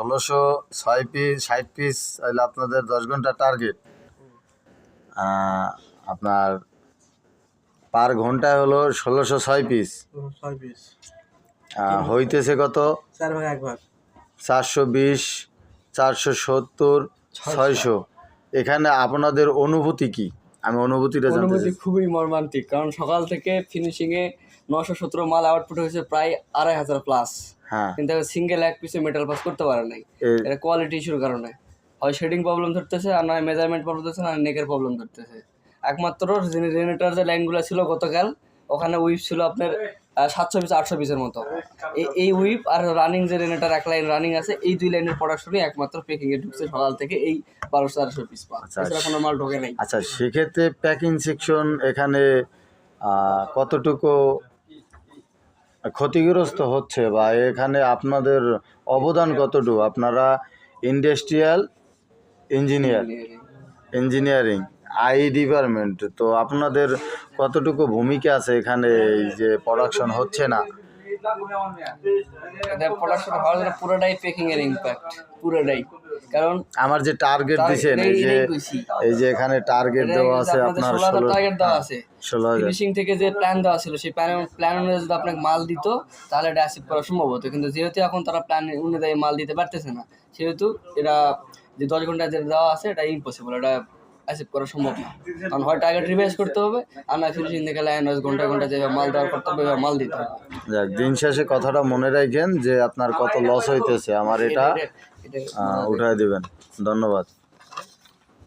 1606 piece 60 piece তাহলে আপনাদের 10 ঘন্টা টার্গেট। আপনার পার ঘন্টায় হলো 1606 পিস। 6 পিস হইতেছে কত? 4 ভাগ 1 ভাগ 420, 470, 600। এখানে আপনাদের অনুভূতি কি? আমি অনুভূতিটা জানতে অনুভূতি চাই। খুবই মর্মান্তিক, কারণ সকাল থেকে ফিনিশিংয়ে 917 মাল আউটপুট হয়েছে প্রায় 2500 প্লাস, হ্যাঁ, কিন্তু সিঙ্গেল এক পিসে মেটাল পাস করতে পারে নাই। এ- এটা কোয়ালিটি ইস্যুর কারণে, হয় শেডিং প্রবলেম ধরতেছে, আর নয় মেজারমেন্ট প্রবলেম ধরতেছে, না নেকের প্রবলেম ধরতেছে। একমাত্র জেনারেটর যে লাইনগুলো ছিল গতকাল, ওখানে উইপ ছিল আপনার 700 পিস 800 পিসের মতো। এই উইপ আর রানিং যে জেনারেটর এক লাইন রানিং আছে, এই দুই লাইনের প্রোডাকশনই একমাত্র প্যাকিংয়ে ঢুকছে সকাল থেকে এই 1200-1300 পিস পা। এছাড়া কোনো মাল ঢোকে নাই। আচ্ছা, সেক্ষেত্রে প্যাকিং সেকশন এখানে কতটুকু ক্ষতিগ্রস্ত হচ্ছে, বা এখানে আপনাদের অবদান কতটুকু? আপনারা ইন্ডাস্ট্রিয়াল ইঞ্জিনিয়ারিং ডিপার্টমেন্ট, তো আপনাদের কতটুকু ভূমিকা আছে এখানে এই যে প্রোডাকশন হচ্ছে না? প্রোডাকশন হওয়ার জন্য পুরোটাই প্যাকিং এর ইম্প্যাক্ট, পুরোটাই। কারণ আমার যে টার্গেট দিছেন, এই যে এখানে টার্গেট দেওয়া আছে আপনার 16,000 টার্গেট দেওয়া আছে। 16,000। ফিনিশিং থেকে যে প্ল্যান দেওয়া ছিল, সেই প্ল্যান অনুযায়ী যদি আপনাকে মাল দিত তাহলে এটা অ্যাচিভ করা সম্ভব হতো, কিন্তু যেহেতু এখন তারা প্ল্যান অনুযায়ী মাল দিতে পারতেছে না, সেহেতু এটা যে 10 ঘন্টা যেটা দেওয়া আছে এটা ইম্পসিবল, এটা অ্যাচিভ করা সম্ভব না। কারণ হয় টার্গেট রিভাইজ করতে হবে, আর না ফিনিশিং থেকে লাইন ওয়াইজ ঘন্টা যেভাবে মাল দেওয়ার করতে হবে মাল দিতে হবে। যাক, দিন শেষে কথাটা মনে রাখেন যে আপনার কত লস হইতেছে, আমার এটা উঠায় দিবেন। ধন্যবাদ।